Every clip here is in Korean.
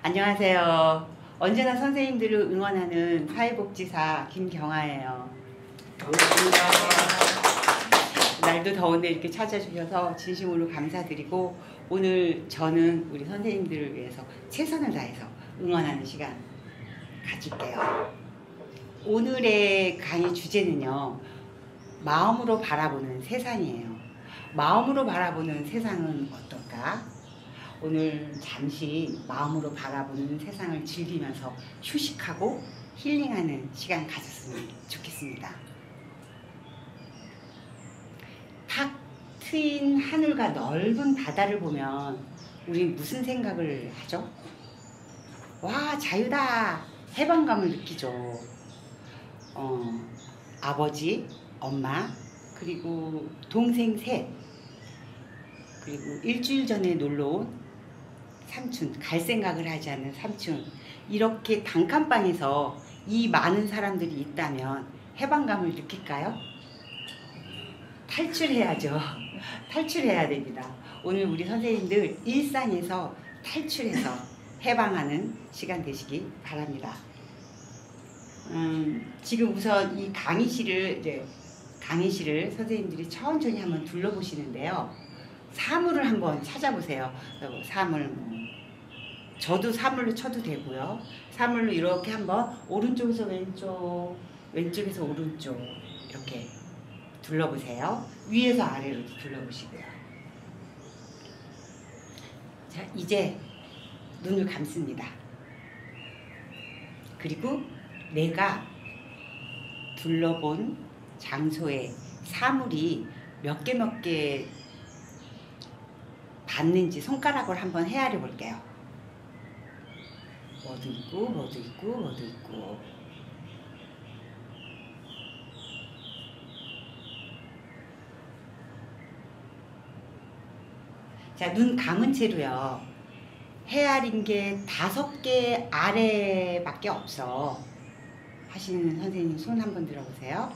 안녕하세요. 언제나 선생님들을 응원하는 사회복지사 김경아예요. 반갑습니다. 날도 더운데 이렇게 찾아주셔서 진심으로 감사드리고, 오늘 저는 우리 선생님들을 위해서 최선을 다해서 응원하는 시간 가질게요. 오늘의 강의 주제는요, 마음으로 바라보는 세상이에요. 마음으로 바라보는 세상은 어떨까? 오늘 잠시 마음으로 바라보는 세상을 즐기면서 휴식하고 힐링하는 시간 가졌으면 좋겠습니다. 탁 트인 하늘과 넓은 바다를 보면 우리 무슨 생각을 하죠? 와, 자유다! 해방감을 느끼죠. 아버지, 엄마, 그리고 동생 셋, 그리고 일주일 전에 놀러온 삼촌, 갈 생각을 하지 않는 삼촌, 이렇게 단칸방에서 이 많은 사람들이 있다면 해방감을 느낄까요? 탈출해야죠. 탈출해야 됩니다. 오늘 우리 선생님들 일상에서 탈출해서 해방하는 시간 되시기 바랍니다. 지금 우선 이 강의실을 선생님들이 천천히 한번 둘러보시는데요. 사물을 한번 찾아보세요. 사물, 저도 사물로 쳐도 되고요. 사물로 이렇게 한번 오른쪽에서 왼쪽, 왼쪽에서 오른쪽 이렇게 둘러보세요. 위에서 아래로 둘러보시고요. 자, 이제 눈을 감습니다. 그리고 내가 둘러본 장소에 사물이 몇 개 봤는지 손가락으로 한번 헤아려 볼게요. 뭐도 있고, 뭐도 있고, 뭐도 있고. 자, 눈 감은 채로요. 헤아린 게 5개 아래밖에 없어 하시는 선생님 손 한번 들어보세요.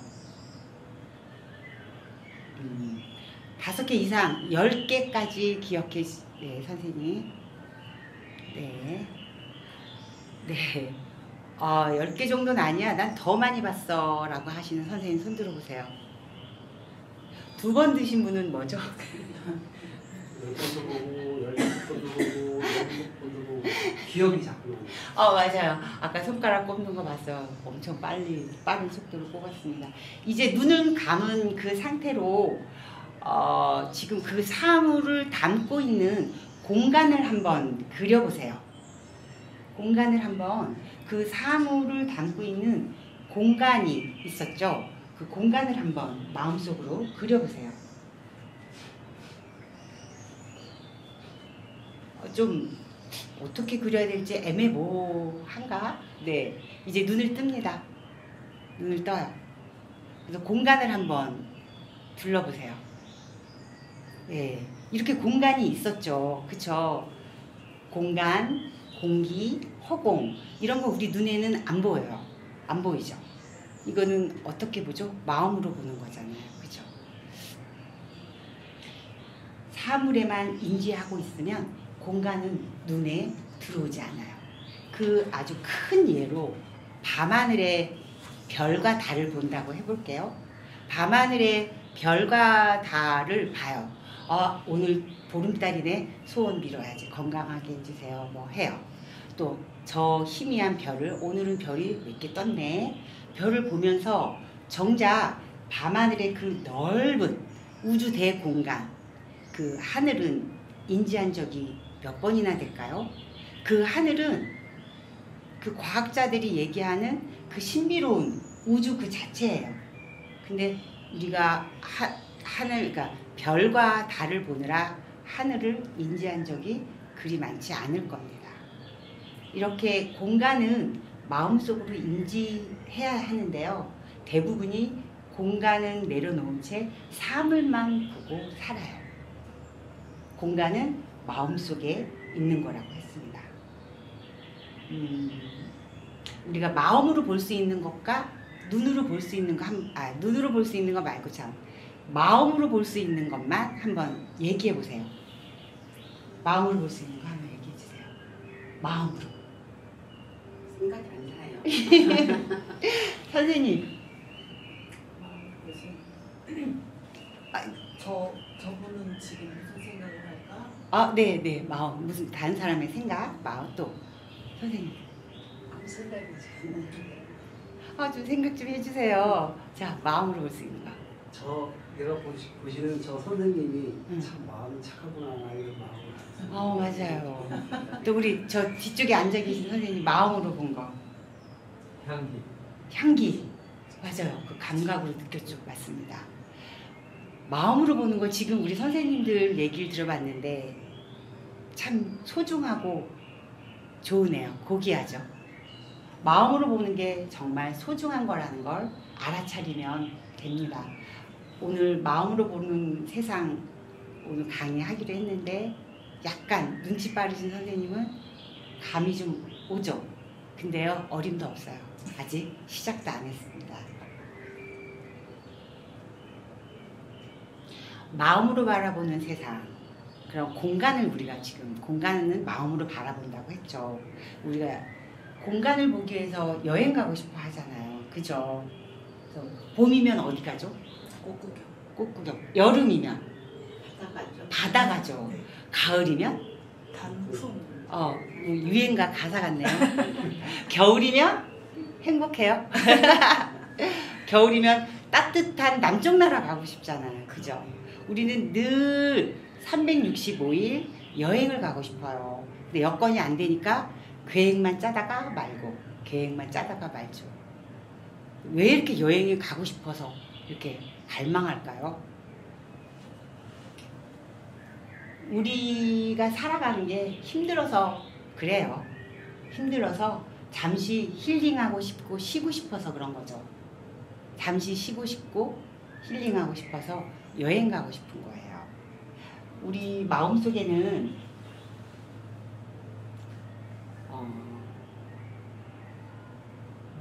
5개 이상 10개까지 기억해. 네, 선생님. 네. 10개 정도는 아니야. 난 더 많이 봤어. 라고 하시는 선생님 손 들어보세요. 2번 드신 분은 뭐죠? 10번도 보고, 16번도 보고, 16번도 보고, 기억이 자꾸 나요. 맞아요. 아까 손가락 꼽는 거 봤어요. 엄청 빠른 속도로 꼽았습니다. 이제 눈을 감은 그 상태로 지금 그 사물을 담고 있는 공간을 한번 그려보세요. 공간을 한번, 그 사물을 담고 있는 공간이 있었죠? 그 공간을 한번 마음속으로 그려보세요. 좀 어떻게 그려야 될지 애매모호한가? 네, 이제 눈을 뜹니다. 눈을 떠요. 그래서 공간을 한번 둘러보세요. 네, 이렇게 공간이 있었죠. 그쵸? 공간, 공기, 허공, 이런 거 우리 눈에는 안 보여요. 안 보이죠? 이거는 어떻게 보죠? 마음으로 보는 거잖아요. 그죠? 사물에만 인지하고 있으면 공간은 눈에 들어오지 않아요. 그 아주 큰 예로 밤하늘의 별과 달을 본다고 해볼게요. 밤하늘의 별과 달을 봐요. 오늘 보름달이네. 소원 빌어야지. 건강하게 해주세요. 뭐 해요. 또 저 희미한 별을, 오늘은 별이 몇 개 떴네. 별을 보면서 정작 밤하늘의 그 넓은 우주 대공간, 그 하늘은 인지한 적이 몇 번이나 될까요? 그 하늘은 그 과학자들이 얘기하는 그 신비로운 우주 그 자체예요. 근데 우리가 그러니까 별과 달을 보느라 하늘을 인지한 적이 그리 많지 않을 겁니다. 이렇게 공간은 마음속으로 인지해야 하는데요. 대부분이 공간은 내려놓은 채 사물만 보고 살아요. 공간은 마음속에 있는 거라고 했습니다. 우리가 마음으로 볼 수 있는 것과 눈으로 볼 수 있는 거 눈으로 볼 수 있는 거 말고 마음으로 볼 수 있는 것만 한번 얘기해 보세요. 마음으로 볼 수 있는 거 한번 얘기해 주세요. 마음으로. 생각이 안 나요. 선생님. 저분은 지금 무슨 생각을 할까? 아, 네, 네. 마음. 무슨 다른 사람의 생각, 마음 또. 선생님. 아무 생각이 잘 안 나요. 아, 좀 생각 좀 해주세요. 자, 마음으로 볼 수 있는 거. 내가 보시는 저 선생님이 응. 참 마음이 착하구나 이런 마음을. 맞아요. 또 우리 저 뒤쪽에 앉아 계신 선생님 마음으로 본 거. 향기. 향기. 맞아요. 그 감각으로 느꼈죠. 맞습니다. 마음으로 보는 거 지금 우리 선생님들 얘기를 들어봤는데 참 소중하고 좋으네요. 고귀하죠. 마음으로 보는 게 정말 소중한 거라는 걸 알아차리면 됩니다. 오늘 마음으로 보는 세상 오늘 강의하기로 했는데 약간 눈치 빠르신 선생님은 감이 좀 오죠. 근데요, 어림도 없어요. 아직 시작도 안 했습니다. 마음으로 바라보는 세상, 그럼 공간을 우리가 지금 공간은 마음으로 바라본다고 했죠. 우리가 공간을 보기 위해서 여행 가고 싶어 하잖아요. 그죠? 그래서 봄이면 어디 가죠? 꽃구경. 꽃구경. 여름이면 바다가죠. 바다 가죠. 가을이면 단풍. 유행가 가사 같네요. 겨울이면 행복해요. 겨울이면 따뜻한 남쪽 나라 가고 싶잖아요. 그죠? 우리는 늘 365일 여행을 가고 싶어요. 근데 여건이 안 되니까 계획만 짜다가 말고 계획만 짜다가 말죠. 왜 이렇게 여행을 가고 싶어서 이렇게 갈망할까요? 우리가 살아가는 게 힘들어서 그래요. 힘들어서 잠시 힐링하고 싶고 쉬고 싶어서 그런 거죠. 잠시 쉬고 싶고 힐링하고 싶어서 여행 가고 싶은 거예요. 우리 마음속에는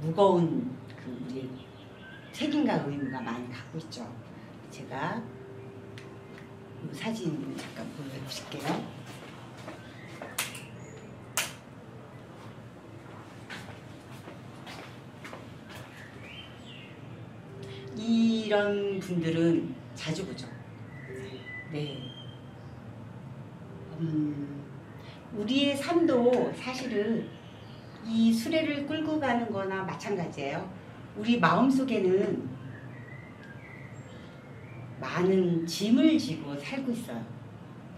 무거운 그 우리 책임과 의무가 많이 갖고 있죠. 제가 이 사진 잠깐 보여드릴게요. 이런 분들은 자주 보죠. 네. 우리의 삶도 사실은 이 수레를 끌고 가는 거나 마찬가지예요. 우리 마음속에는 많은 짐을 지고 살고 있어요.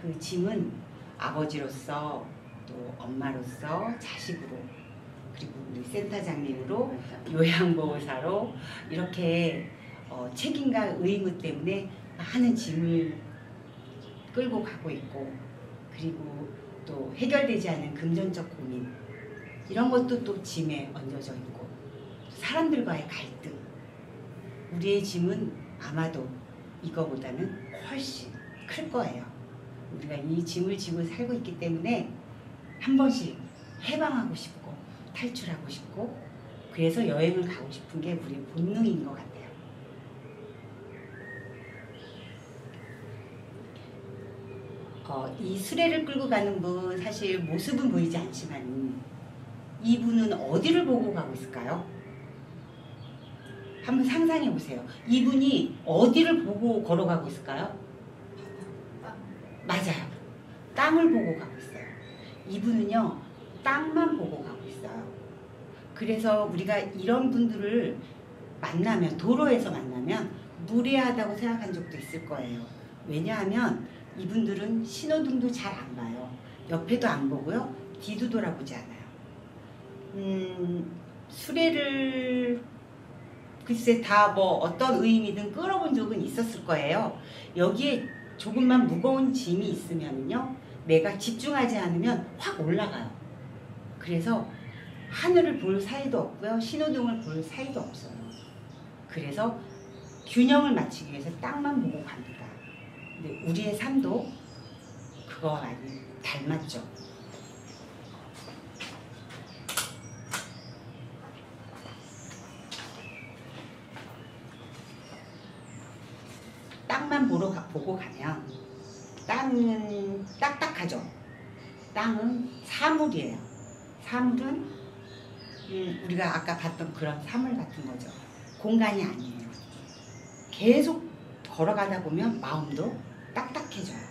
그 짐은 아버지로서 또 엄마로서 자식으로 그리고 우리 센터장님으로 요양보호사로 이렇게 책임과 의무 때문에 많은 짐을 끌고 가고 있고 그리고 또 해결되지 않은 금전적 고민 이런 것도 또 짐에 얹어져 있고 사람들과의 갈등 우리의 짐은 아마도 이거보다는 훨씬 클 거예요. 우리가 이 짐을 지고 살고 있기 때문에 한 번씩 해방하고 싶고 탈출하고 싶고 그래서 여행을 가고 싶은 게 우리의 본능인 것 같아요. 이 수레를 끌고 가는 분 사실 모습은 보이지 않지만 이분은 어디를 보고 가고 있을까요? 한번 상상해 보세요. 이분이 어디를 보고 걸어가고 있을까요? 맞아요. 땅을 보고 가고 있어요. 이분은요, 땅만 보고 가고 있어요. 그래서 우리가 이런 분들을 만나면, 도로에서 만나면 무례하다고 생각한 적도 있을 거예요. 왜냐하면 이분들은 신호등도 잘 안 봐요. 옆에도 안 보고요. 뒤도 돌아보지 않아요. 수레를 글쎄 다 뭐 어떤 의미든 끌어본 적은 있었을 거예요. 여기에 조금만 무거운 짐이 있으면요. 내가 집중하지 않으면 확 올라가요. 그래서 하늘을 볼 사이도 없고요. 신호등을 볼 사이도 없어요. 그래서 균형을 맞추기 위해서 땅만 보고 갑니다. 근데 우리의 삶도 그거와 많이 닮았죠. 땅만 보고 가면 땅은 딱딱하죠. 땅은 사물이에요. 사물은 우리가 아까 봤던 그런 사물 같은 거죠. 공간이 아니에요. 계속 걸어가다 보면 마음도 딱딱해져요.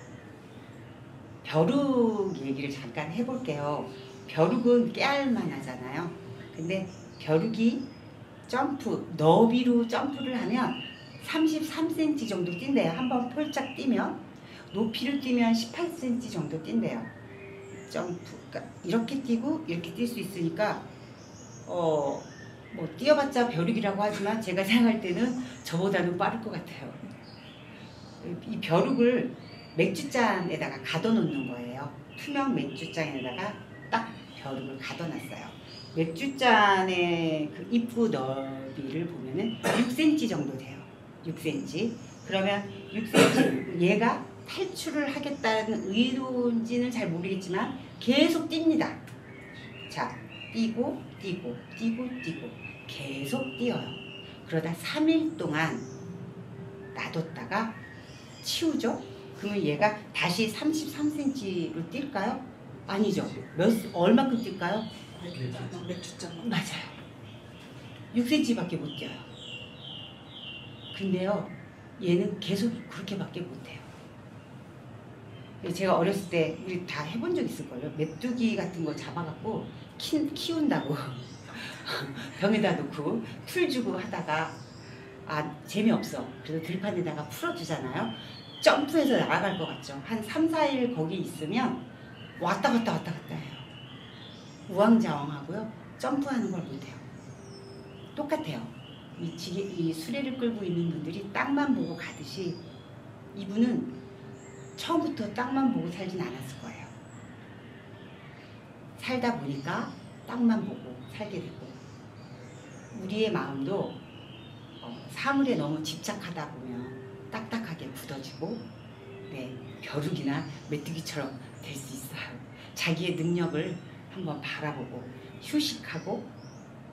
벼룩 얘기를 잠깐 해볼게요. 벼룩은 깨알만 하잖아요. 근데 벼룩이 너비로 점프를 하면 33cm 정도 뛴대요. 한번 폴짝 뛰면. 높이를 뛰면 18cm 정도 뛴대요. 그러니까 이렇게 뛰고 이렇게 뛸 수 있으니까 뭐 뛰어봤자 벼룩이라고 하지만 제가 생각할 때는 저보다는 빠를 것 같아요. 이 벼룩을 맥주잔에다가 가둬놓는 거예요. 투명 맥주잔에다가 딱 벼룩을 가둬놨어요. 맥주잔의 그 입구 너비를 보면은 6cm 정도 돼요. 6cm. 그러면 6cm 얘가 탈출을 하겠다는 의도인지는 잘 모르겠지만 계속 뜁니다. 자, 뛰고 계속 뛰어요. 그러다 3일 동안 놔뒀다가 치우죠. 그러면 얘가 다시 33cm로 뛸까요? 아니죠. 얼마큼 뛸까요? 맥주잔. 맞아요. 6cm밖에 못 뛰어요. 근데요, 얘는 계속 그렇게밖에 못해요. 제가 어렸을 때 우리 다 해본 적 있을 거예요. 메뚜기 같은 거 잡아갖고 키운다고 병에다 놓고 풀 주고 하다가 재미없어. 그래서 들판에다가 풀어주잖아요. 점프해서 날아갈 것 같죠. 한 3, 4일 거기 있으면 왔다 갔다 해요. 우왕좌왕하고요. 점프하는 걸 못해요. 똑같아요. 이 수레를 끌고 있는 분들이 땅만 보고 가듯이 이분은 처음부터 땅만 보고 살진 않았을 거예요. 살다 보니까 땅만 보고 살게 되고, 우리의 마음도 사물에 너무 집착하다 보면 딱딱하게 굳어지고 벼룩이나 메뚜기처럼 될 수 있어요. 자기의 능력을 한번 바라보고 휴식하고,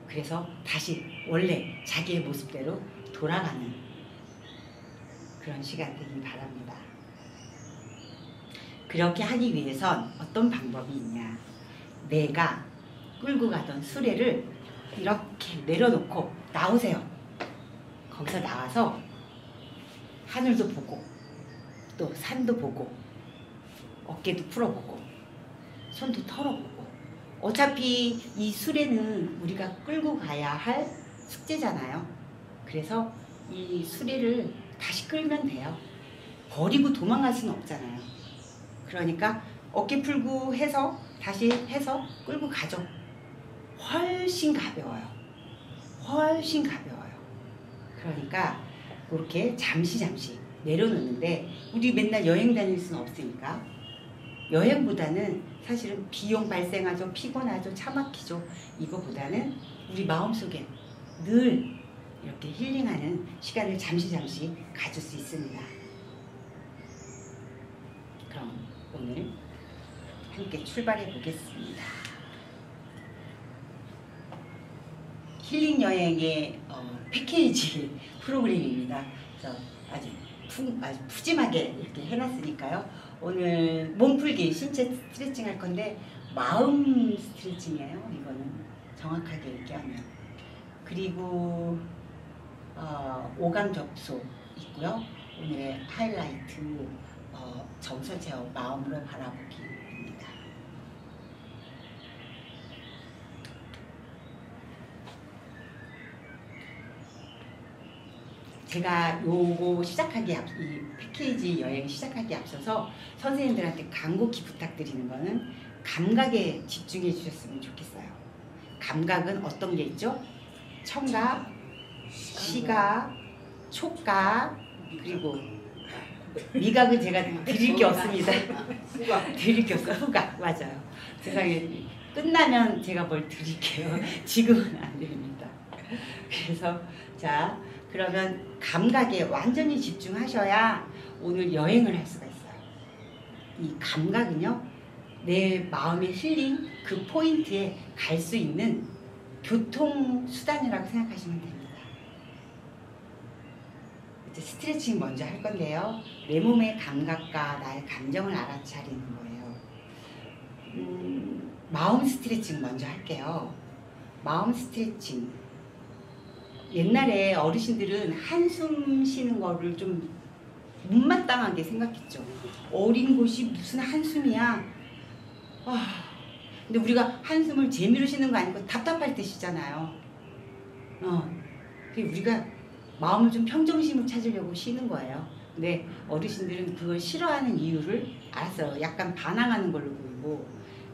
그래서 다시 원래 자기의 모습대로 돌아가는 그런 시간 되길 바랍니다. 그렇게 하기 위해선 어떤 방법이 있냐. 내가 끌고 가던 수레를 이렇게 내려놓고 나오세요. 거기서 나와서 하늘도 보고 또 산도 보고 어깨도 풀어보고 손도 털어보고, 어차피 이 수레는 우리가 끌고 가야 할 숙제잖아요. 그래서 이 수레를 다시 끌면 돼요. 버리고 도망갈 수는 없잖아요. 그러니까 어깨 풀고 해서 다시 해서 끌고 가죠. 훨씬 가벼워요. 훨씬 가벼워요. 그러니까 그렇게 잠시 내려놓는데, 우리 맨날 여행 다닐 수는 없으니까 여행보다는 사실은 비용 발생하죠. 피곤하죠. 차 막히죠. 이거보다는 우리 마음속에 늘 이렇게 힐링하는 시간을 잠시 가질 수 있습니다. 그럼 오늘 함께 출발해 보겠습니다. 힐링 여행의 패키지 프로그램입니다. 그래서 아주 푸짐하게 이렇게 해놨으니까요. 오늘 몸풀기, 신체 스트레칭 할 건데 마음 스트레칭이에요. 이거는 정확하게 얘기하면. 그리고 오감 접속 있고요. 오늘의 하이라이트 정서 제어, 마음으로 바라보기입니다. 제가 요거 이 패키지 여행 시작하기 앞서서 선생님들한테 간곡히 부탁드리는 거는 감각에 집중해 주셨으면 좋겠어요. 감각은 어떤 게 있죠? 청각, 시각, 촉각, 그리고 미각은 제가 드릴 게 없습니다. 드릴 게 없어요. 후각, 맞아요. 세상에 끝나면 제가 뭘 드릴게요. 지금은 안 됩니다. 그래서 자, 그러면 감각에 완전히 집중하셔야 오늘 여행을 할 수가 있어요. 이 감각은요, 내 마음의 힐링 그 포인트에 갈 수 있는 교통수단이라고 생각하시면 됩니다. 이제 스트레칭 먼저 할 건데요. 내 몸의 감각과 나의 감정을 알아차리는 거예요. 마음 스트레칭 먼저 할게요. 마음 스트레칭. 옛날에 어르신들은 한숨 쉬는 거를 좀 못마땅하게 생각했죠. 어린 곳이 무슨 한숨이야. 근데 우리가 한숨을 재미로 쉬는 거 아니고 답답할 때 쉬잖아요. 우리가 마음을 좀 평정심을 찾으려고 쉬는 거예요. 근데 어르신들은 그걸 싫어하는 이유를 알았어요. 약간 반항하는 걸로 보이고,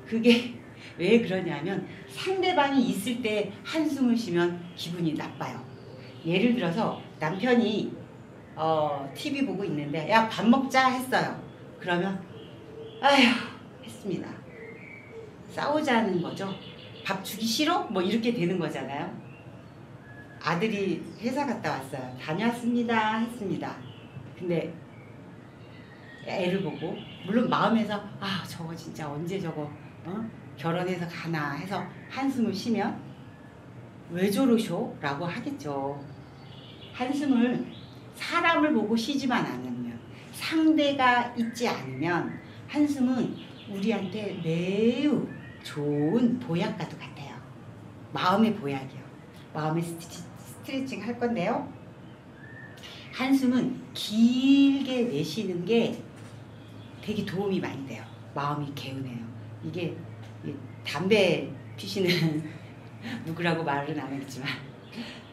그게 왜 그러냐면 상대방이 있을 때 한숨을 쉬면 기분이 나빠요. 예를 들어서 남편이 TV 보고 있는데 야 밥 먹자 했어요. 그러면 아휴 했습니다. 싸우자는 거죠. 밥 주기 싫어? 뭐 이렇게 되는 거잖아요. 아들이 회사 갔다 왔어요. 다녀왔습니다 했습니다. 근데 애를 보고 물론 마음에서 저거 진짜 언제 저거 결혼해서 가나 해서 한숨을 쉬면 왜 저러쇼? 라고 하겠죠. 한숨을 사람을 보고 쉬지만 않으면, 상대가 있지 않으면 한숨은 우리한테 매우 좋은 보약과도 같아요. 마음의 보약이요. 마음의 스트레칭 할 건데요. 한숨은 길게 내쉬는 게 되게 도움이 많이 돼요. 마음이 개운해요. 이게 담배 피시는 누구라고 말은 안 하겠지만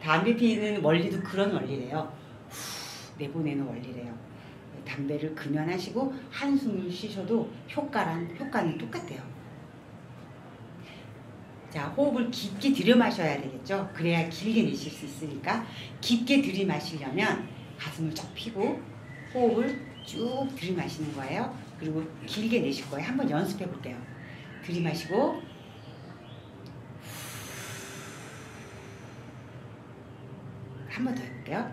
담배 피는 원리도 그런 원리래요. 후 내보내는 원리래요. 담배를 금연하시고 한숨을 쉬셔도 효과는 똑같대요. 자, 호흡을 깊게 들여 마셔야 되겠죠. 그래야 길게 내쉴 수 있으니까 깊게 들이마시려면 가슴을 쫙 펴고 호흡을 쭉 들이마시는 거예요. 그리고 길게 내쉴 거예요. 한번 연습해 볼게요. 들이마시고 한 번 더 해볼게요.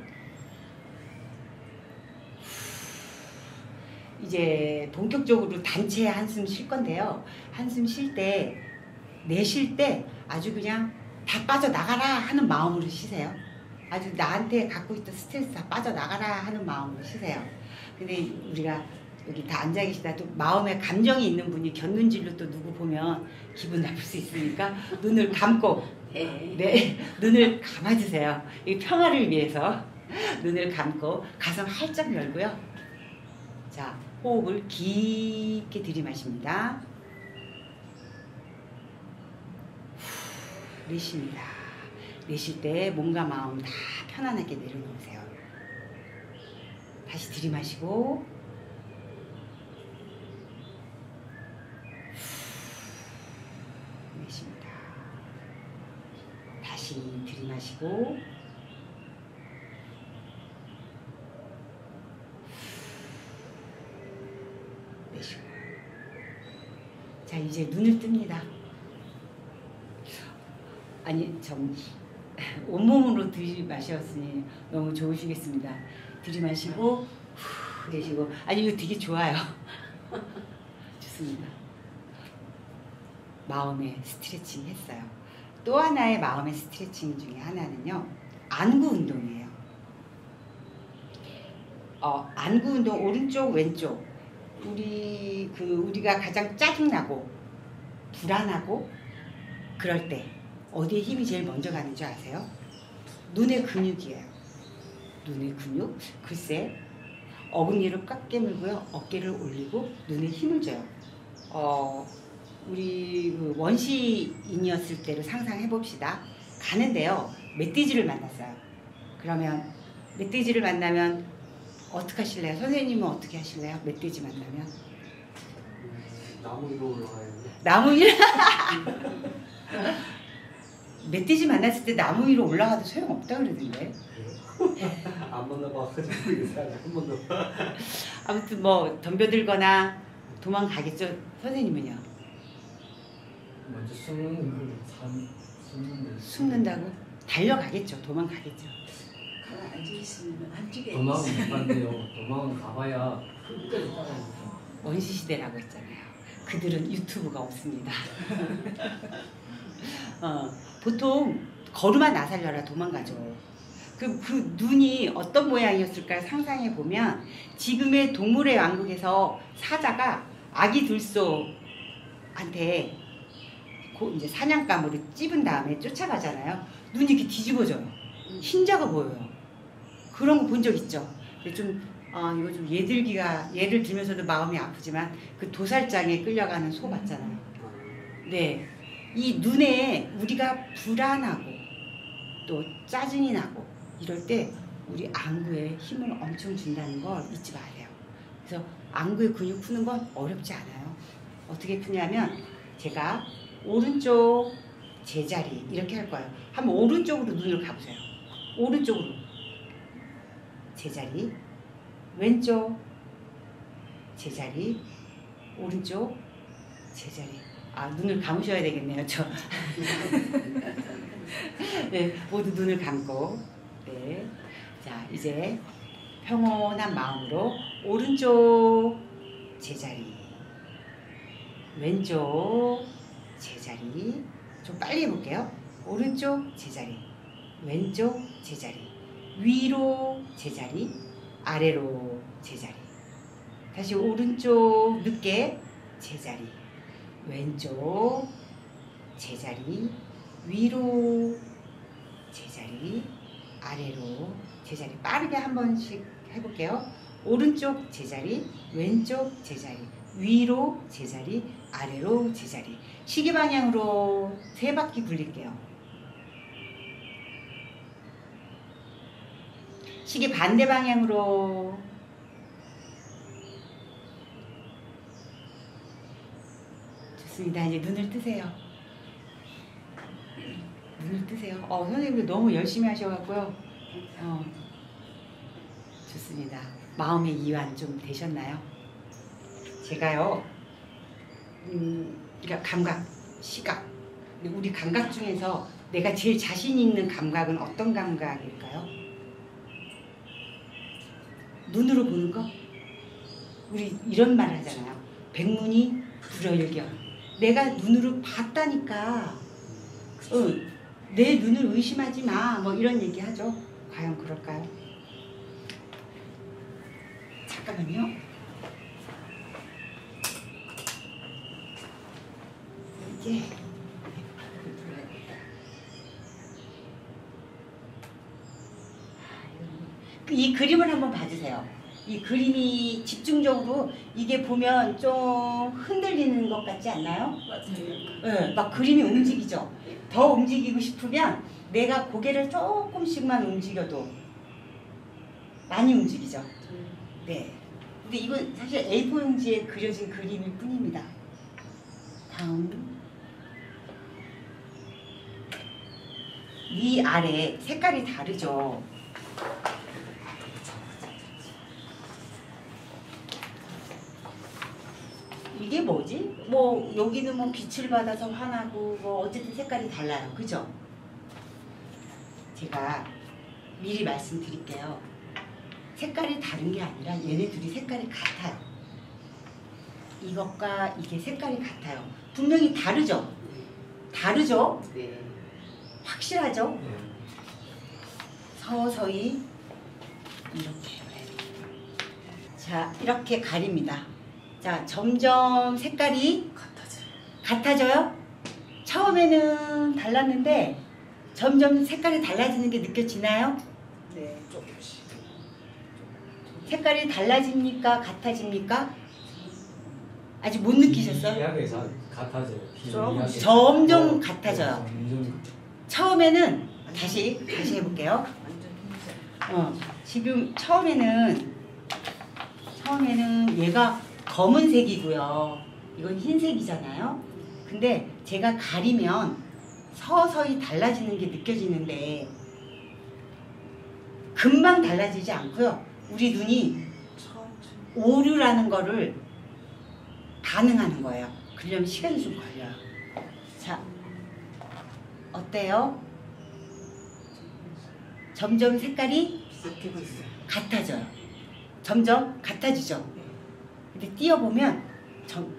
이제 본격적으로 단체 한숨 쉴 건데요. 한숨 쉴 때, 내쉴 때 아주 그냥 다 빠져나가라 하는 마음으로 쉬세요. 아주 나한테 갖고 있던 스트레스 다 빠져나가라 하는 마음으로 쉬세요. 근데 우리가 여기 다 앉아 계시다 또 마음에 감정이 있는 분이 곁눈질로 또 누구 보면 기분 나쁠 수 있으니까 눈을 감고 눈을 감아주세요. 이 평화를 위해서 눈을 감고 가슴 활짝 열고요. 자, 호흡을 깊게 들이마십니다. 내쉽니다. 내쉴 때 몸과 마음 다 편안하게 내려놓으세요. 다시 들이마시고 내쉽니다. 다시 들이마시고 내쉬고. 자, 이제 눈을 뜹니다. 아니, 온몸으로 들이마셨으니 너무 좋으시겠습니다. 들이마시고 후 내쉬고. 아니, 이거 되게 좋아요. 좋습니다. 마음의 스트레칭 했어요. 또 하나의 마음의 스트레칭 중에 하나는요, 안구 운동이에요. 안구 운동, 오른쪽 왼쪽. 우리가 가장 짜증나고 불안하고 그럴 때 어디에 힘이 제일 먼저 가는 줄 아세요? 눈의 근육이에요. 눈의 근육. 글쎄, 어금니를 꽉 깨물고요, 어깨를 올리고 눈에 힘을 줘요. 우리 원시인이었을 때를 상상해 봅시다. 가는데요, 멧돼지를 만났어요. 그러면 멧돼지를 만나면 어떻게 하실래요? 선생님은 어떻게 하실래요? 멧돼지 만나면? 나무 위로 올라가야 돼. 나무 위로 멧돼지 만났을 때 나무 위로 올라가도 소용없다 그러던데. 안 만나봐가지고 한 번도. 아무튼 뭐 덤벼들거나 도망가겠죠. 선생님은요? 먼저 숨는다고? 달려가겠죠. 도망가겠죠. 가만히 앉아있으면 한쪽에 도망은 못 간대요. 도망은 가봐야 끝까지 따라가요. 원시시대라고 했잖아요. 그들은 유튜브가 없습니다. 보통 걸음아 나살려라 도망가죠. 그 눈이 어떤 모양이었을까 상상해 보면, 지금의 동물의 왕국에서 사자가 아기 들소한테 이제 사냥감으로 찝은 다음에 쫓아가잖아요. 눈이 이렇게 뒤집어져요. 흰자가 보여요. 그런 거 본 적 있죠? 근데 좀 이거 좀 예를 들면서도 마음이 아프지만 그 도살장에 끌려가는 소 같잖아요. 네, 이 눈에 우리가 불안하고 또 짜증이 나고 이럴 때 우리 안구에 힘을 엄청 준다는 걸 잊지 마세요. 그래서 안구의 근육 푸는 건 어렵지 않아요. 어떻게 푸냐면 제가 오른쪽 제자리 이렇게 할 거예요. 한번 오른쪽으로 눈을 감으세요. 오른쪽으로 제자리, 왼쪽 제자리, 오른쪽 제자리. 눈을 감으셔야 되겠네요. 네, 모두 눈을 감고. 네. 자, 이제 평온한 마음으로 오른쪽 제자리, 왼쪽 제자리. 좀 빨리 해볼게요. 오른쪽 제자리, 왼쪽 제자리, 위로 제자리, 아래로 제자리. 다시 오른쪽 늦게 제자리, 왼쪽 제자리, 위로 제자리, 아래로 제자리. 빠르게 한 번씩 해볼게요. 오른쪽 제자리, 왼쪽 제자리, 위로 제자리, 아래로 제자리. 시계 방향으로 3바퀴 굴릴게요. 시계 반대 방향으로. 좋습니다. 이제 눈을 뜨세요. 눈을 뜨세요. 선생님들 너무 열심히 하셔갖고요. 좋습니다. 마음의 이완 좀 되셨나요? 제가요, 그러니까 감각, 시각. 우리 감각 중에서 내가 제일 자신 있는 감각은 어떤 감각일까요? 눈으로 보는 거? 우리 이런 말 하잖아요. 백문이 불여일견. 내가 눈으로 봤다니까. 내 눈을 의심하지 마. 뭐 이런 얘기 하죠. 과연 그럴까요? 잠깐만요. 이제 이 그림을 한번 봐주세요. 이 그림이 집중적으로 이게 보면 좀 흔들리는 것 같지 않나요? 맞아요. 네, 막 그림이 움직이죠. 더 움직이고 싶으면 내가 고개를 조금씩만 움직여도 많이 움직이죠. 네. 근데 이건 사실 A4 용지에 그려진 그림일 뿐입니다. 다음. 위 아래 색깔이 다르죠. 이게 뭐지? 뭐 여기는 뭐 빛을 받아서 환하고 뭐 어쨌든 색깔이 달라요. 그죠? 제가 미리 말씀드릴게요. 색깔이 다른 게 아니라 얘네들이 색깔이 같아요. 이것과 이게 색깔이 같아요. 분명히 다르죠? 다르죠? 네. 확실하죠? 서서히 이렇게. 자, 이렇게 가립니다. 자, 점점 색깔이 같아져요? 처음에는 달랐는데 점점 색깔이 달라지는 게 느껴지나요? 네, 조금씩. 색깔이 달라집니까? 같아집니까? 아직 못 느끼셨어요? 이야기에서 같아져요. 조금씩. 점점 같아져요. 점점 처음에는 다시 해볼게요. 완전 흰색. 지금 처음에는 얘가 검은색이고요. 이건 흰색이잖아요. 근데 제가 가리면 서서히 달라지는 게 느껴지는데 금방 달라지지 않고요. 우리 눈이 천천히. 오류라는 거를 반응하는 거예요. 그러려면 시간이 좀 걸려요. 자, 어때요? 점점 색깔이 비슷하고 있어요. 같아져요. 점점 같아지죠. 근데 띄어보면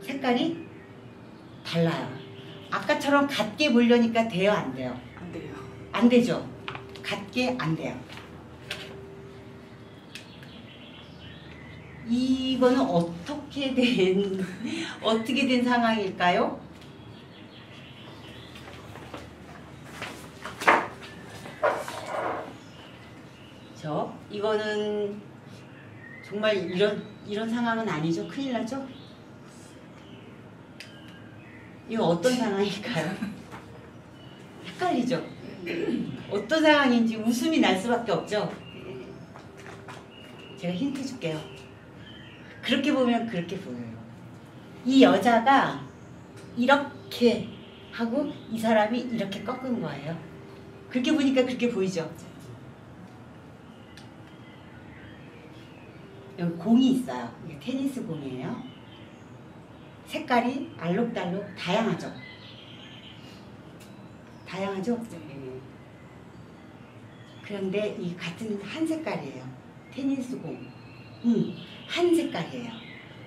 색깔이 달라요. 아까처럼 같게 보려니까 돼요, 안 돼요? 안 돼요. 안 되죠. 같게 안 돼요. 이거는 어떻게 된 상황일까요? 그쵸? 이거는 정말 이런 상황은 아니죠? 큰일 나죠? 이거 어떤 상황일까요? 헷갈리죠? 어떤 상황인지 웃음이 날 수밖에 없죠? 제가 힌트 줄게요. 그렇게 보면 그렇게 보여요. 이 여자가 이렇게 하고 이 사람이 이렇게 꺾은 거예요. 그렇게 보니까 그렇게 보이죠? 여기 공이 있어요. 이게 테니스 공이에요. 색깔이 알록달록 다양하죠? 다양하죠? 네. 그런데 이 같은 한 색깔이에요. 테니스 공. 한 색깔이에요.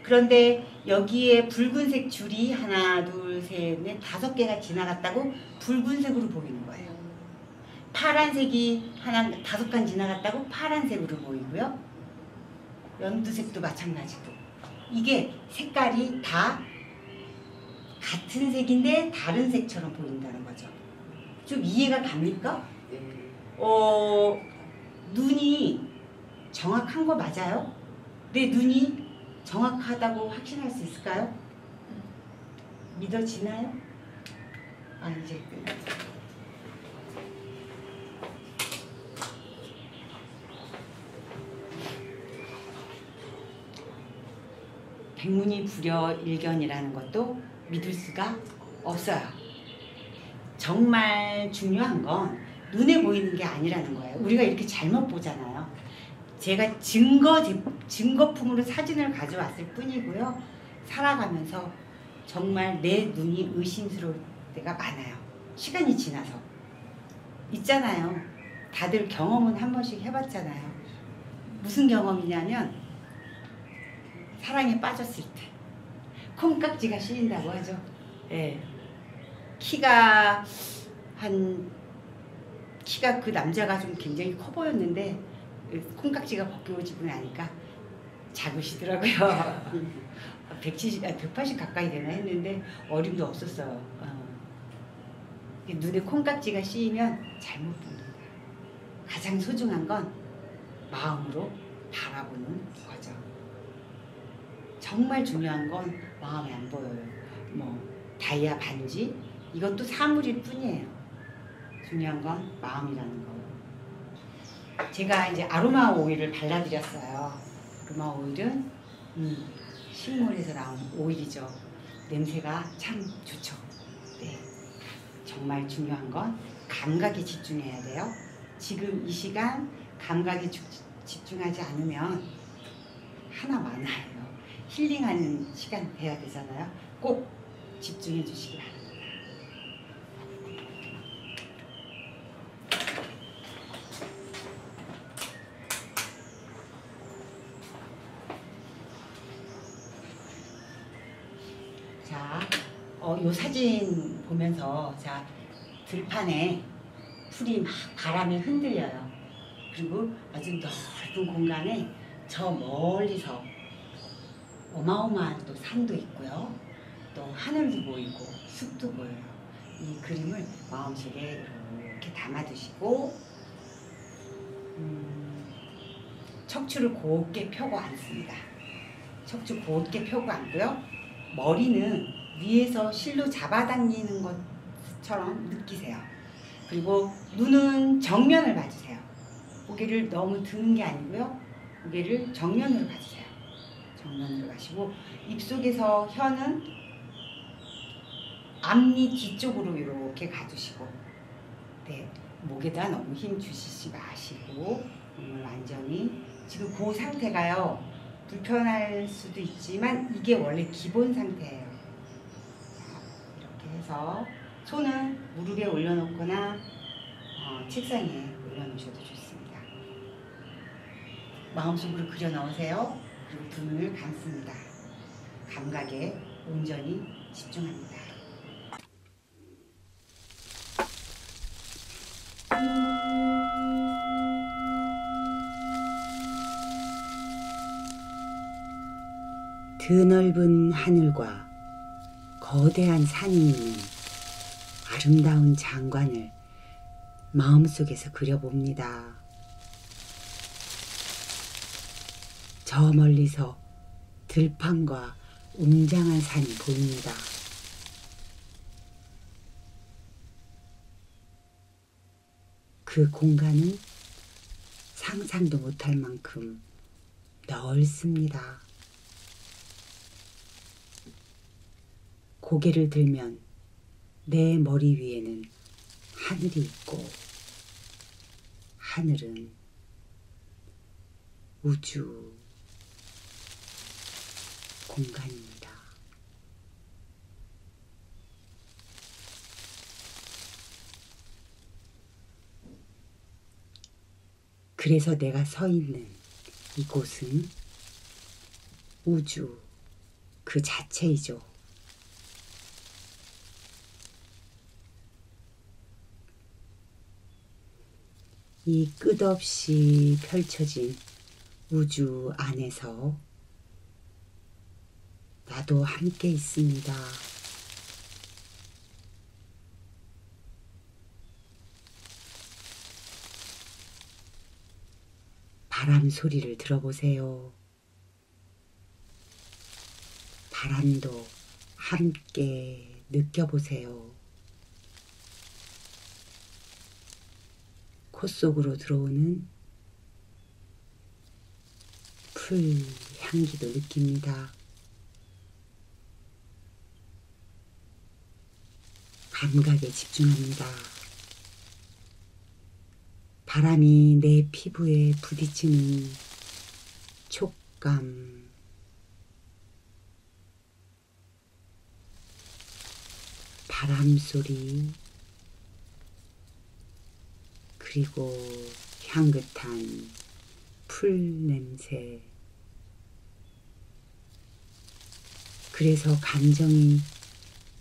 그런데 여기에 붉은색 줄이 하나, 둘, 셋, 넷, 5개가 지나갔다고 붉은색으로 보이는 거예요. 파란색이 하나, 5칸 지나갔다고 파란색으로 보이고요. 연두색도 마찬가지고. 이게 색깔이 다 같은 색인데 다른 색처럼 보인다는 거죠. 좀 이해가 갑니까? 눈이 정확한 거 맞아요? 내 눈이 정확하다고 확신할 수 있을까요? 믿어지나요? 아, 이제 끝났어요. 백문이불여일견이라는 것도 믿을 수가 없어요. 정말 중요한 건 눈에 보이는 게 아니라는 거예요. 우리가 이렇게 잘못 보잖아요. 제가 증거품으로 사진을 가져왔을 뿐이고요. 살아가면서 정말 내 눈이 의심스러울 때가 많아요. 시간이 지나서. 있잖아요. 다들 경험은 한 번씩 해봤잖아요. 무슨 경험이냐면 사랑에 빠졌을 때 콩깍지가 씌인다고 하죠. 예. 키가 그 남자가 좀 굉장히 커 보였는데 콩깍지가 벗겨지고 나니까 작으시더라고요. 180 가까이 되나 했는데 어림도 없었어요. 눈에 콩깍지가 씌이면 잘못 봅니다. 가장 소중한 건 마음으로 바라보는 거죠. 정말 중요한 건 마음에 안 보여요. 뭐 다이아 반지 이것도 사물일 뿐이에요. 중요한 건 마음이라는 거예요. 제가 이제 아로마 오일을 발라드렸어요. 아로마 오일은 식물에서 나온 오일이죠. 냄새가 참 좋죠. 네. 정말 중요한 건 감각에 집중해야 돼요. 지금 이 시간 감각에 집중하지 않으면 하나 많아요. 힐링하는 시간 돼야 되잖아요. 꼭 집중해 주시기 바랍니다. 자, 요 사진 보면서 자 들판에 풀이 막 바람에 흔들려요. 그리고 아주 넓은 공간에 저 멀리서 어마어마한 또 산도 있고요. 또 하늘도 보이고 숲도 보여요. 이 그림을 마음속에 이렇게 담아두시고 척추를 곧게 펴고 앉습니다. 척추 곧게 펴고 앉고요. 머리는 위에서 실로 잡아당기는 것처럼 느끼세요. 그리고 눈은 정면을 봐주세요. 고개를 너무 드는 게 아니고요. 고개를 정면으로 봐주세요. 정면으로 가시고 입속에서 혀는 앞니 뒤쪽으로 이렇게 가두시고 네, 목에다 너무 힘 주시지 마시고 몸을 완전히 지금 그 상태가요. 불편할 수도 있지만 이게 원래 기본 상태예요. 자, 이렇게 해서 손은 무릎에 올려놓거나 책상에 올려놓으셔도 좋습니다. 마음속으로 그려 넣으세요. 그리고 두 눈을 감습니다. 감각에 온전히 집중합니다. 드넓은 하늘과 거대한 산이 있는 아름다운 장관을 마음속에서 그려봅니다. 저 멀리서 들판과 웅장한 산이 보입니다. 그 공간은 상상도 못할 만큼 넓습니다. 고개를 들면 내 머리 위에는 하늘이 있고 하늘은 우주 공간입니다. 그래서 내가 서 있는 이곳은 우주 그 자체이죠. 이 끝없이 펼쳐진 우주 안에서 나도 함께 있습니다. 바람 소리를 들어보세요. 바람도 함께 느껴보세요. 코 속으로 들어오는 풀 향기도 느낍니다. 감각에 집중합니다. 바람이 내 피부에 부딪히는 촉감, 바람 소리, 그리고 향긋한 풀 냄새. 그래서 감정이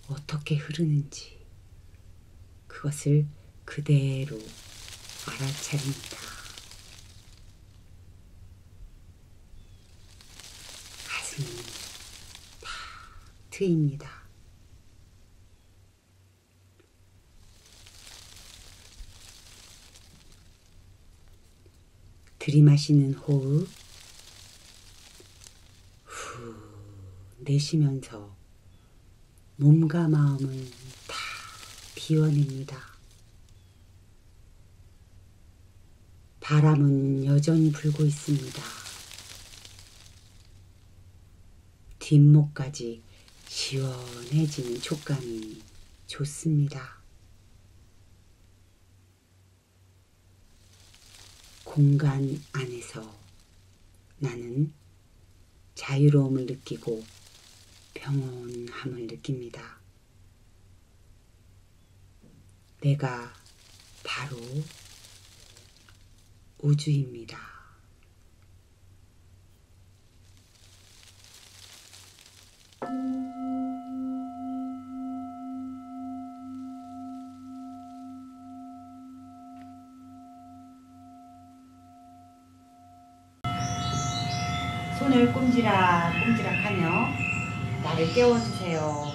어떻게 흐르는지 그것을 그대로 알아차립니다. 가슴이 다 트입니다. 들이마시는 호흡, 후 내쉬면서 몸과 마음을 다 비워냅니다. 바람은 여전히 불고 있습니다. 뒷목까지 시원해지는 촉감이 좋습니다. 공간 안에서 나는 자유로움을 느끼고 평온함을 느낍니다. 내가 바로 우주입니다. 손을 꼼지락꼼지락 하며 나를 깨워주세요.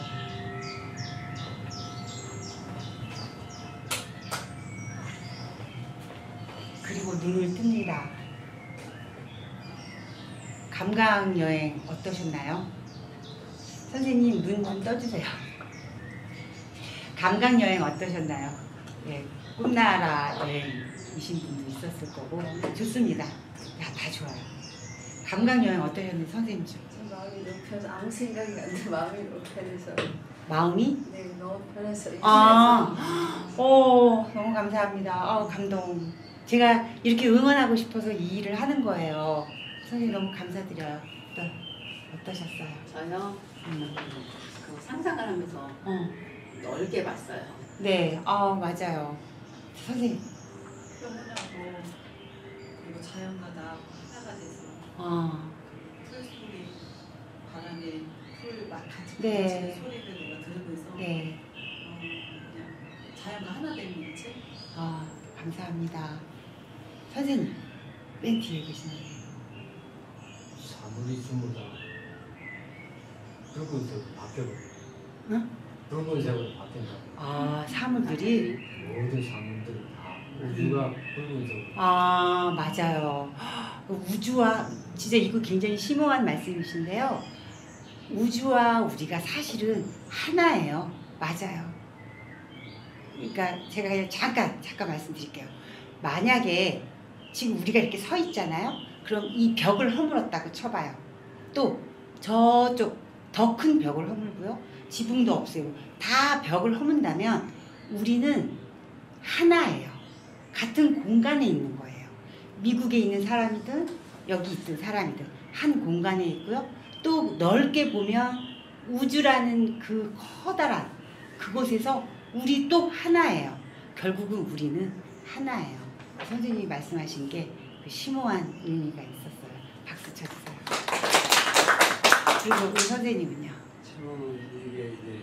그리고 눈을 뜹니다. 감각여행 어떠셨나요? 선생님 눈 좀 떠주세요. 감각여행 어떠셨나요? 예, 꿈나라 여행이신 분도 있었을 거고 좋습니다. 다 좋아요. 감각여행 어떠셨는지 선생님 좀. 마음이 너무 편해서 아무 생각이 안 나. 마음이 너무 편해서. 마음이? 네, 너무 편해서. 너무 감사합니다. 감동. 제가 이렇게 응원하고 싶어서 이 일을 하는 거예요. 선생님 너무 감사드려요. 또 어떠셨어요? 저요. 그 상상을 하면서 넓게 봤어요. 네, 맞아요. 선생님. 평온하고 그리고 자연과 나 하나가 돼서 풀 소리, 바람에 풀 막 같이 네. 부딪히는 소리를 내가 들으면서 네. 그냥 자연과 하나 되는 일체. 감사합니다. 선생님, 맨 뒤에 계시네요. 사물이 전부 다 붉은색으로 바뀌어버려. 응? 붉은색으로 바뀐다. 사물들이? 모든 사물들이 다 우주가 붉은색으로. 맞아요. 우주와 진짜 이거 굉장히 심오한 말씀이신데요. 우주와 우리가 사실은 하나예요. 맞아요. 그러니까 제가 그냥 잠깐 말씀드릴게요. 만약에 지금 우리가 이렇게 서 있잖아요. 그럼 이 벽을 허물었다고 쳐봐요. 또 저쪽 더 큰 벽을 허물고요. 지붕도 없애고 다 벽을 허문다면 우리는 하나예요. 같은 공간에 있는 거예요. 미국에 있는 사람이든 여기 있는 사람이든 한 공간에 있고요. 또 넓게 보면 우주라는 그 커다란 그곳에서 우리 또 하나예요. 결국은 우리는 하나예요. 선생님이 말씀하신 게 그 심오한 의미가 있었어요. 박수 쳐주세요. 그리고 우리 선생님은요? 저는 이게 이제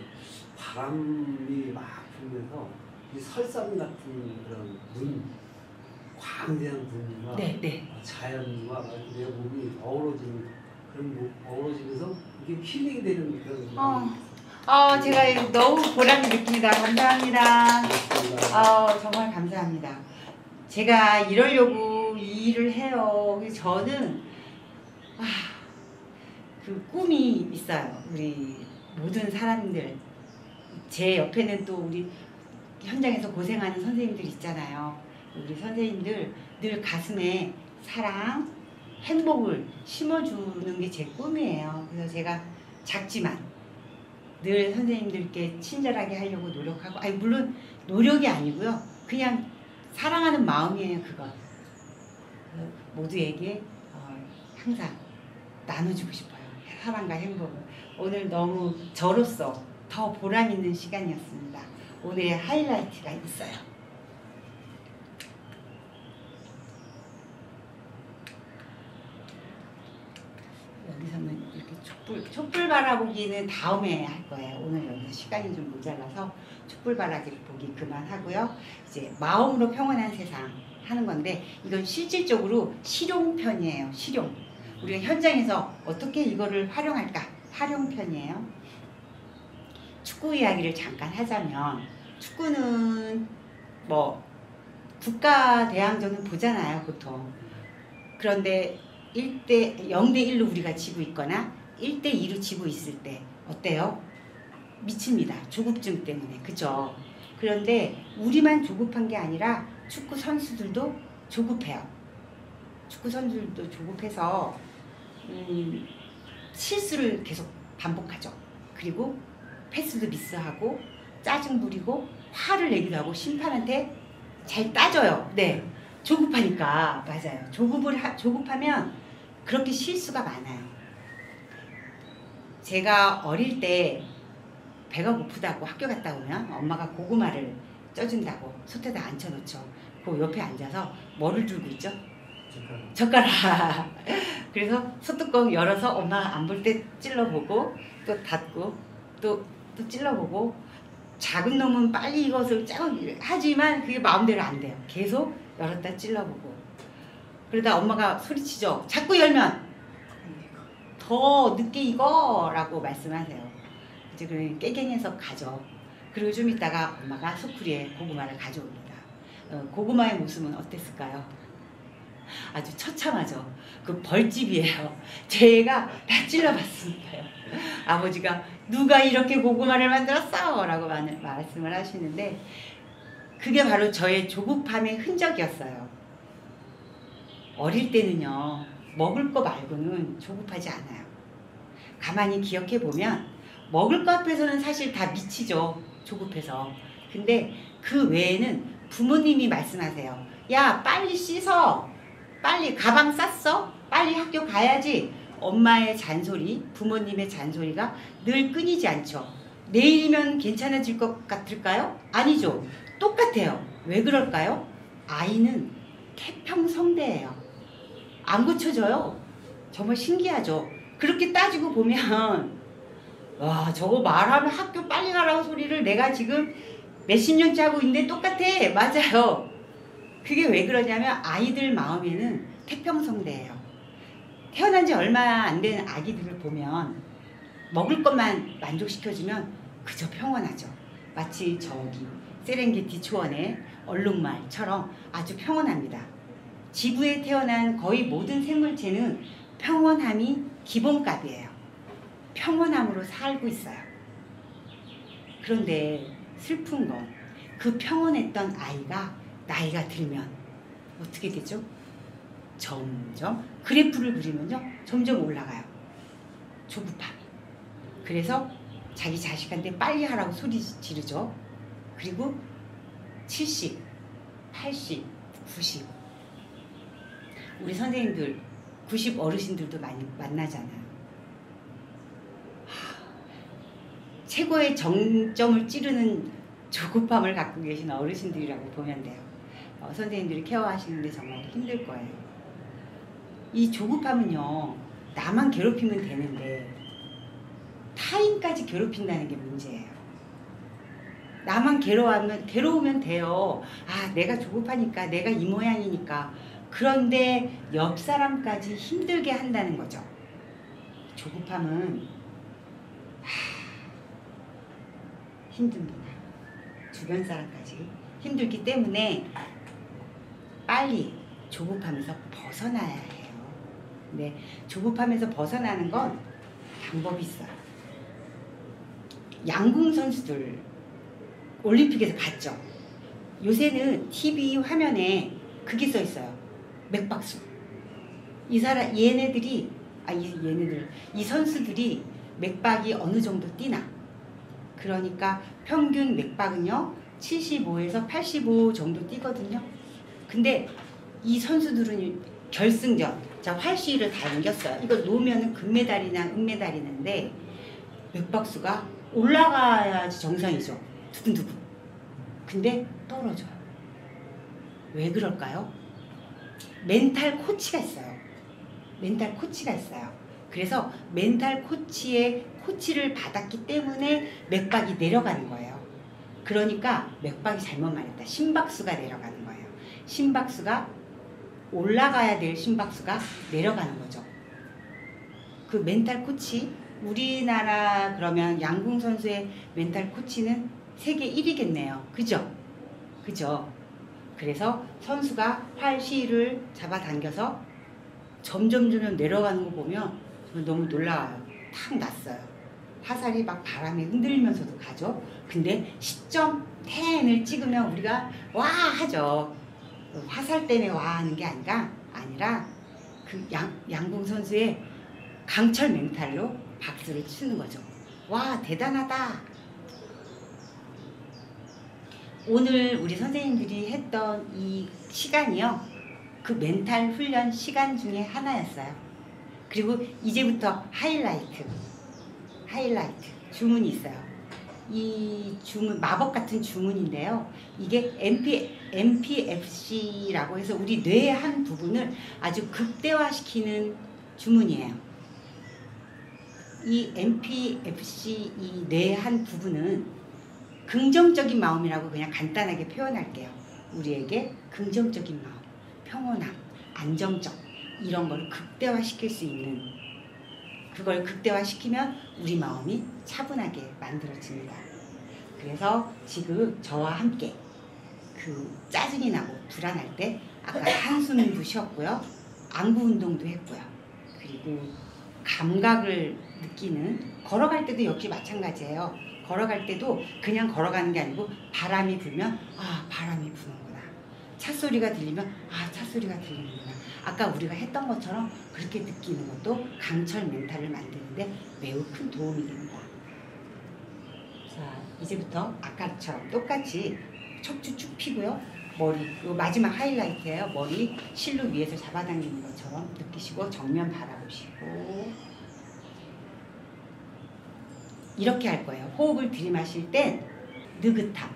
바람이 막 불면서 이 설산 같은 그런 눈, 광대한 눈과 네. 자연과 내 몸이 어우러지는 그런 어우러지면서 이게 힐링이 되는 그런 제가 너무 보람이 느낍니다. 감사합니다. 그렇습니다. 정말 감사합니다. 제가 이러려고 이 일을 해요. 그래서 저는 그 꿈이 있어요. 우리 모든 사람들 제 옆에는 또 우리 현장에서 고생하는 선생님들 있잖아요. 우리 선생님들 늘 가슴에 사랑, 행복을 심어주는 게 제 꿈이에요. 그래서 제가 작지만 늘 선생님들께 친절하게 하려고 노력하고, 물론 노력이 아니고요. 그냥 사랑하는 마음이에요, 그건. 모두에게 항상 나눠주고 싶어요. 사랑과 행복을. 오늘 너무 저로서 더 보람 있는 시간이었습니다. 오늘의 하이라이트가 있어요. 여기서는 이렇게 촛불 바라보기는 다음에 할 거예요. 오늘 여기서 시간이 좀 모자라서 촛불 바라보기 그만하고요. 이제 마음으로 평온한 세상 하는 건데 이건 실질적으로 실용편이에요. 실용. 우리가 현장에서 어떻게 이거를 활용할까? 활용편이에요. 축구 이야기를 잠깐 하자면 축구는 뭐 국가대항전은 보잖아요, 보통. 그런데 0대1로 우리가 지고 있거나 1대2로 지고 있을 때 어때요? 미칩니다. 조급증 때문에. 그죠? 그런데 우리만 조급한 게 아니라 축구 선수들도 조급해요. 축구 선수들도 조급해서 실수를 계속 반복하죠. 그리고 패스도 미스하고 짜증 부리고 화를 내기도 하고 심판한테 잘 따져요. 네, 조급하니까. 맞아요. 조급하면 그렇게 실수가 많아요. 제가 어릴 때 배가 고프다고 학교 갔다 오면 엄마가 고구마를 쪄준다고 솥에다 앉혀놓죠. 그 옆에 앉아서 뭐를 들고 있죠? 젓가락. 그래서 소뚜껑 열어서 엄마가 안 볼 때 찔러보고 또 닫고 또 찔러보고, 작은 놈은 빨리 이것을 하지만 그게 마음대로 안 돼요. 계속 열었다 찔러보고. 그러다 엄마가 소리치죠. 자꾸 열면 더 늦게 익어라고 말씀하세요. 이제 그러니 깨갱해서 가죠. 그리고 좀 있다가 엄마가 소쿠리에 고구마를 가져옵니다. 고구마의 모습은 어땠을까요? 아주 처참하죠. 그 벌집이에요. 제가 다 찔러봤으니까요. 아버지가 누가 이렇게 고구마를 만들었어? 라고 말씀을 하시는데 그게 바로 저의 조급함의 흔적이었어요. 어릴 때는요, 먹을 거 말고는 조급하지 않아요. 가만히 기억해 보면 먹을 거 앞에서는 사실 다 미치죠. 조급해서. 근데 그 외에는 부모님이 말씀하세요. 야, 빨리 씻어. 빨리 가방 쌌어? 빨리 학교 가야지. 엄마의 잔소리, 부모님의 잔소리가 늘 끊이지 않죠. 내일이면 괜찮아질 것 같을까요? 아니죠. 똑같아요. 왜 그럴까요? 아이는 태평성대예요. 안 고쳐져요. 정말 신기하죠. 그렇게 따지고 보면 와, 저거 말하면 학교 빨리 가라고 소리를 내가 지금 몇십 년째 하고 있는데 똑같아. 맞아요. 그게 왜 그러냐면 아이들 마음에는 태평성대예요. 태어난 지 얼마 안 된 아기들을 보면 먹을 것만 만족시켜주면 그저 평온하죠. 마치 저기 세렝게티 초원의 얼룩말처럼 아주 평온합니다. 지구에 태어난 거의 모든 생물체는 평온함이 기본값이에요. 평온함으로 살고 있어요. 그런데 슬픈 건 그 평온했던 아이가 나이가 들면 어떻게 되죠? 점점 그래프를 그리면요. 점점 올라가요. 조급함이. 그래서 자기 자식한테 빨리 하라고 소리 지르죠. 그리고 70, 80, 90. 우리 선생님들 90 어르신들도 많이 만나잖아요. 최고의 정점을 찌르는 조급함을 갖고 계신 어르신들이라고 보면 돼요. 선생님들이 케어하시는데 정말 힘들 거예요. 이 조급함은요. 나만 괴롭히면 되는데 타인까지 괴롭힌다는 게 문제예요. 나만 괴로우면 돼요. 아, 내가 조급하니까, 내가 이 모양이니까. 그런데 옆 사람까지 힘들게 한다는 거죠. 조급함은 힘듭니다. 주변 사람까지 힘들기 때문에 빨리 조급함에서 벗어나야 해요. 네, 조급함에서 벗어나는 건 방법이 있어요. 양궁 선수들 올림픽에서 봤죠? 요새는 TV 화면에 그게 써 있어요. 맥박수. 이 선수들이 맥박이 어느 정도 뛰나. 그러니까 평균 맥박은요 75에서 85 정도 뛰거든요. 근데 이 선수들은 결승전, 자 활시위를 다 이겼어요. 이걸 놓으면 금메달이나 은메달이는데 맥박수가 올라가야지 정상이죠. 두근두근. 근데 떨어져요. 왜 그럴까요? 멘탈 코치가 있어요. 멘탈 코치가 있어요. 그래서 멘탈 코치의 코치를 받았기 때문에 맥박이 내려가는 거예요. 그러니까 맥박이 잘못 말했다. 심박수가 내려가는 거예요. 심박수가 올라가야 될 심박수가 내려가는 거죠. 그 멘탈 코치, 우리나라 그러면 양궁 선수의 멘탈 코치는 세계 1위겠네요. 그죠? 그죠? 그래서 선수가 활시를 잡아당겨서 점점 내려가는 거 보면 너무 놀라워요. 탁 났어요. 화살이 막 바람에 흔들리면서도 가죠. 근데 시점 10을 찍으면 우리가 와 하죠. 화살 때문에 와 하는 게 아니라 그 양궁 선수의 강철 멘탈로 박수를 치는 거죠. 와 대단하다. 오늘 우리 선생님들이 했던 이 시간이요. 그 멘탈 훈련 시간 중에 하나였어요. 그리고 이제부터 하이라이트 주문이 있어요. 이 주문 마법 같은 주문인데요. 이게 MPFC라고 해서 우리 뇌의 한 부분을 아주 극대화시키는 주문이에요. 이 MPFC 이 뇌의 한 부분은 긍정적인 마음이라고 그냥 간단하게 표현할게요. 우리에게 긍정적인 마음, 평온함, 안정적 이런 걸 극대화시킬 수 있는, 그걸 극대화시키면 우리 마음이 차분하게 만들어집니다. 그래서 지금 저와 함께 그 짜증이 나고 불안할 때 아까 한숨도 쉬었고요. 안구 운동도 했고요. 그리고 감각을 느끼는, 걸어갈 때도 역시 마찬가지예요. 걸어갈 때도 그냥 걸어가는 게 아니고 바람이 불면 아 바람이 부는구나. 찻소리가 들리면 아 찻소리가 들리는구나. 아까 우리가 했던 것처럼 그렇게 느끼는 것도 강철 멘탈을 만드는데 매우 큰 도움이 됩니다. 자, 이제부터 아까처럼 똑같이 척추 쭉 펴고요. 머리, 요 마지막 하이라이트예요. 머리 실로 위에서 잡아당기는 것처럼 느끼시고 정면 바라보시고 이렇게 할 거예요. 호흡을 들이마실 땐 느긋함,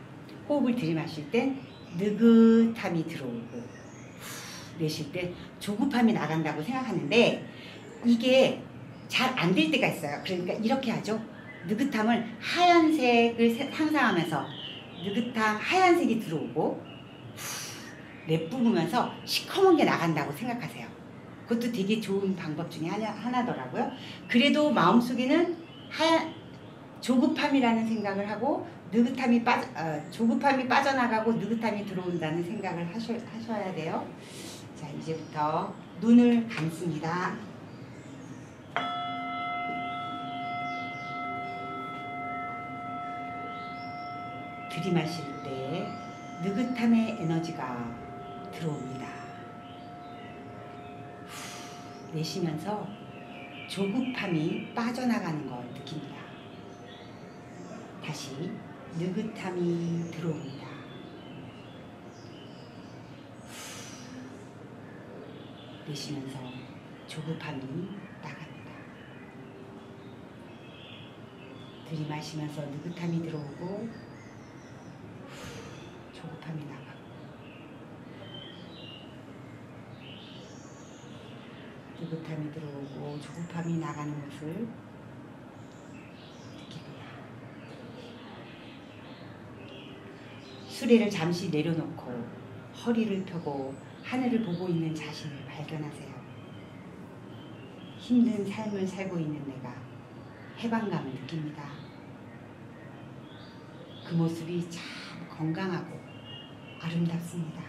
호흡을 들이마실 땐 느긋함이 들어오고 내쉴 때 조급함이 나간다고 생각하는데 이게 잘 안 될 때가 있어요. 그러니까 이렇게 하죠. 느긋함을 하얀색을 상상하면서 느긋함 하얀색이 들어오고 내뿜으면서 시커먼 게 나간다고 생각하세요. 그것도 되게 좋은 방법 중에 하나더라고요. 그래도 마음속에는 조급함이라는 생각을 하고 조급함이 빠져나가고 느긋함이 들어온다는 생각을 하셔야 돼요. 자, 이제부터 눈을 감습니다. 들이마실 때 느긋함의 에너지가 들어옵니다. 내쉬면서 조급함이 빠져나가는 걸 느낍니다. 다시 느긋함이 들어옵니다. 내쉬면서 조급함이 나갑니다. 들이마시면서 느긋함이 들어오고 조급함이 나가고 느긋함이 들어오고 조급함이 나가는 것을 느낍니다. 수레를 잠시 내려놓고 허리를 펴고 하늘을 보고 있는 자신을 발견하세요. 힘든 삶을 살고 있는 내가 해방감을 느낍니다. 그 모습이 참 건강하고 아름답습니다.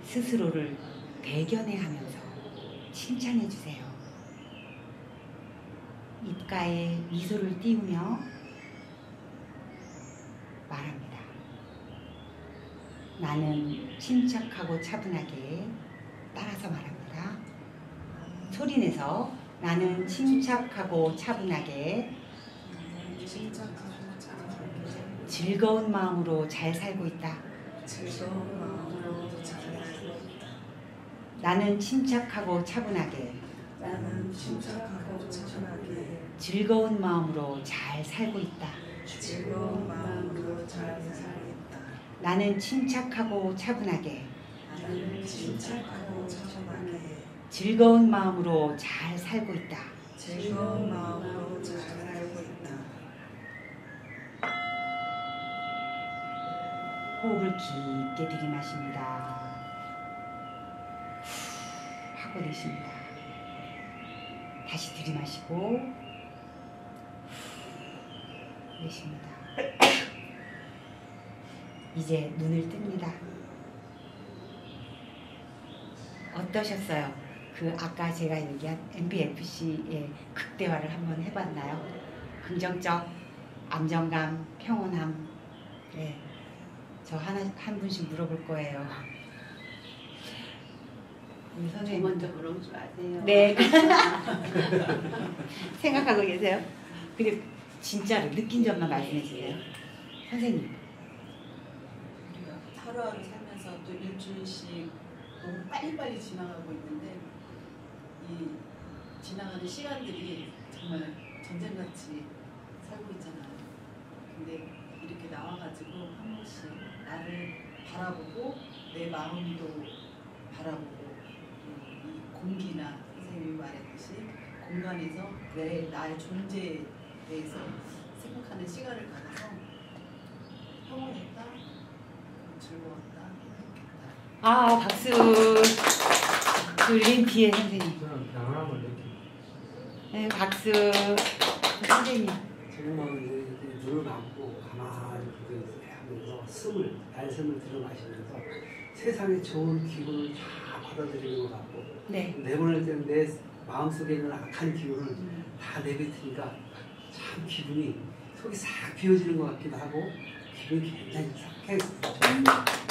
스스로를 대견해하면서 칭찬해 주세요. 입가에 미소를 띄우며 말합니다. 나는 침착하고 차분하게 따라서 말합니다. 소리내서 나는 침착하고 차분하게 즐거운 마음으로 잘 살고 있다. 즐거운 마음으로 잘 살고 있다. 나는 침착하고 차분하게 나는 침착하고 차분하게 즐거운 마음으로 잘 살고 있다. 즐거운 마음으로 잘 살고 있다. 나는 침착하고 차분하게 나는 침착하고 차분하게 즐거운 마음으로 잘 살고 있다. 즐거운 마음으로 잘 살고 있다. 호흡을 깊게 들이마십니다. 후 하고 내쉽니다. 다시 들이마시고 후 내쉽니다. 이제 눈을 뜹니다. 어떠셨어요? 그 아까 제가 얘기한 MBFC의 극대화를 한번 해봤나요? 긍정적, 안정감, 평온함. 네. 저 한 분씩 물어볼 거예요. 우리 저 선생님 먼저 물어볼 줄 아세요? 네. 생각하고 계세요? 근데 진짜로 느낀 점만 말씀해 주세요. 선생님. 우리가 하루하루 살면서 또 일주일씩 너무 빨리빨리 지나가고 있는데 이 지나가는 시간들이 정말 전쟁같이 살고 있잖아요. 근데 이렇게 나와가지고 한 번씩 나를 바라보고 내 마음도 바라보고 이 공기나 선생님이 말했듯이 공간에서 나의 존재에 대해서 생각하는 시간을 가져서 평온했다, 즐거웠다, 행복했다. 아, 박수. 둘린 뒤에 선생님. 저는 편안함을 느끼고 네, 박수. 선생님. 정말 이제 눈을 감고 가만히 하면서 날숨을 들여 마시면서 세상에 좋은 기분을 다 받아들이는 것 같고 네. 내보낼 때는 내 마음속에 있는 악한 기운을 다 내뱉으니까 참 기분이 속이 싹 비워지는 것 같기도 하고 기분이 굉장히 상쾌했습니다.